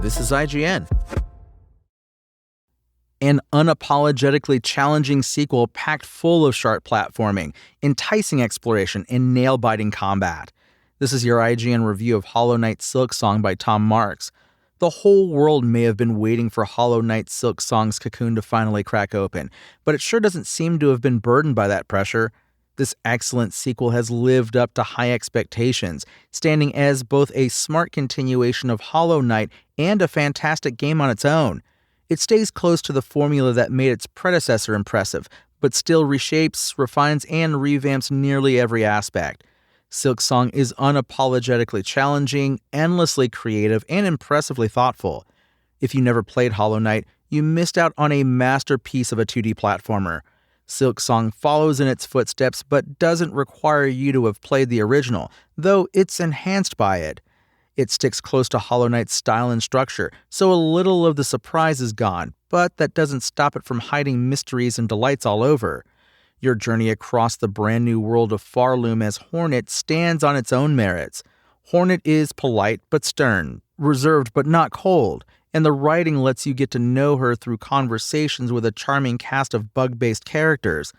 This is IGN. An unapologetically challenging sequel packed full of sharp platforming, enticing exploration, and nail-biting combat. This is your IGN review of Hollow Knight Silksong by Tom Marks. The whole world may have been waiting for Hollow Knight Silksong's cocoon to finally crack open, but it sure doesn't seem to have been burdened by that pressure. This excellent sequel has lived up to high expectations, standing as both a smart continuation of Hollow Knight and a fantastic game on its own. It stays close to the formula that made its predecessor impressive, but still reshapes, refines, and revamps nearly every aspect. Silksong is unapologetically challenging, endlessly creative, and impressively thoughtful. If you never played Hollow Knight, you missed out on a masterpiece of a 2D platformer. Silksong follows in its footsteps but doesn't require you to have played the original, though it's enhanced by it. It sticks close to Hollow Knight's style and structure, so a little of the surprise is gone, but that doesn't stop it from hiding mysteries and delights all over. Your journey across the brand new world of Farloom as Hornet stands on its own merits. Hornet is polite but stern, reserved but not cold, and the writing lets you get to know her through conversations with a charming cast of bug-based characters.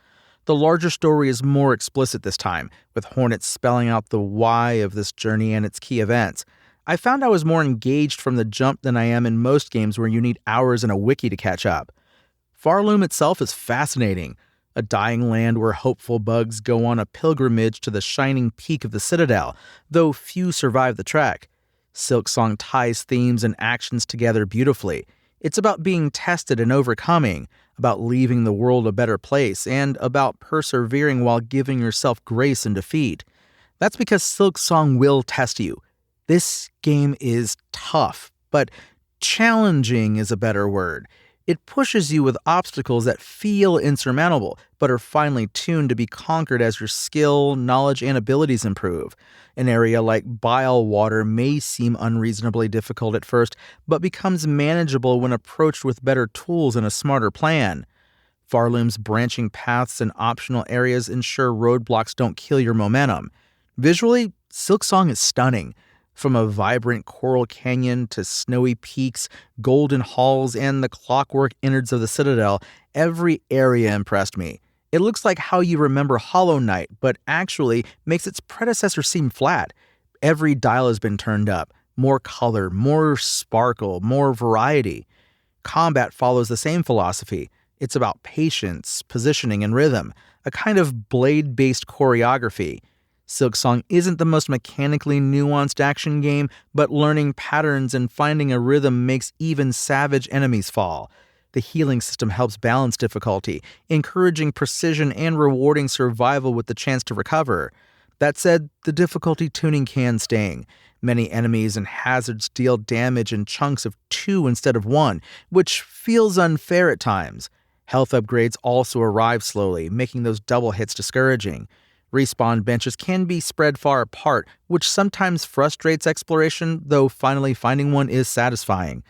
The larger story is more explicit this time, with Hornet spelling out the why of this journey and its key events. I found I was more engaged from the jump than I am in most games where you need hours and a wiki to catch up. Farloom itself is fascinating. A dying land where hopeful bugs go on a pilgrimage to the shining peak of the Citadel, though few survive the trek. Silksong ties themes and actions together beautifully. It's about being tested and overcoming, about leaving the world a better place, and about persevering while giving yourself grace in defeat. That's because Silksong will test you. This game is tough, but challenging is a better word. It pushes you with obstacles that feel insurmountable, but are finely tuned to be conquered as your skill, knowledge, and abilities improve. An area like Bile Water may seem unreasonably difficult at first, but becomes manageable when approached with better tools and a smarter plan. Farloom's branching paths and optional areas ensure roadblocks don't kill your momentum. Visually, Silksong is stunning. From a vibrant coral canyon to snowy peaks, golden halls, and the clockwork innards of the Citadel, every area impressed me. It looks like how you remember Hollow Knight, but actually makes its predecessor seem flat. Every dial has been turned up. More color, more sparkle, more variety. Combat follows the same philosophy. It's about patience, positioning, and rhythm, a kind of blade-based choreography. Silksong isn't the most mechanically nuanced action game, but learning patterns and finding a rhythm makes even savage enemies fall. The healing system helps balance difficulty, encouraging precision and rewarding survival with the chance to recover. That said, the difficulty tuning can sting. Many enemies and hazards deal damage in chunks of 2 instead of 1, which feels unfair at times. Health upgrades also arrive slowly, making those double hits discouraging. Respawn benches can be spread far apart, which sometimes frustrates exploration, though finally finding one is satisfying.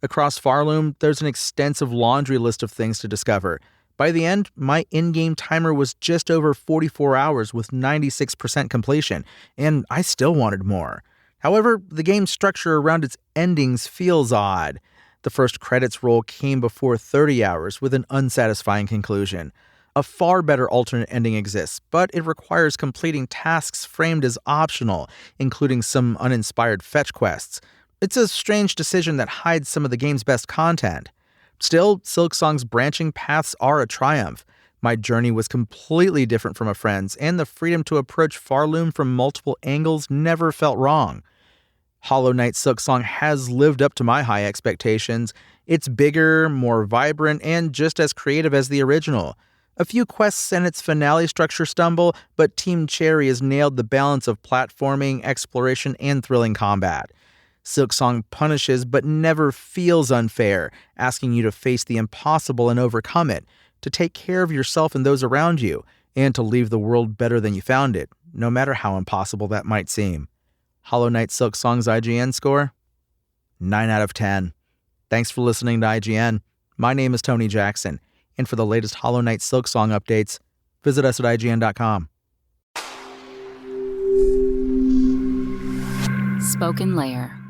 Across Farloom, there's an extensive laundry list of things to discover. By the end, my in-game timer was just over 44 hours with 96% completion, and I still wanted more. However, the game's structure around its endings feels odd. The first credits roll came before 30 hours with an unsatisfying conclusion. A far better alternate ending exists, but it requires completing tasks framed as optional, including some uninspired fetch quests. It's a strange decision that hides some of the game's best content. Still, Silksong's branching paths are a triumph. My journey was completely different from a friend's, and the freedom to approach Farloom from multiple angles never felt wrong. Hollow Knight Silksong has lived up to my high expectations. It's bigger, more vibrant, and just as creative as the original. A few quests and its finale structure stumble, but Team Cherry has nailed the balance of platforming, exploration, and thrilling combat. Silksong punishes but never feels unfair, asking you to face the impossible and overcome it, to take care of yourself and those around you, and to leave the world better than you found it, no matter how impossible that might seem. Hollow Knight Silksong's IGN score? 9 out of 10. Thanks for listening to IGN. My name is Tony Jackson. And for the latest Hollow Knight Silksong updates, visit us at IGN.com. Spoken Layer.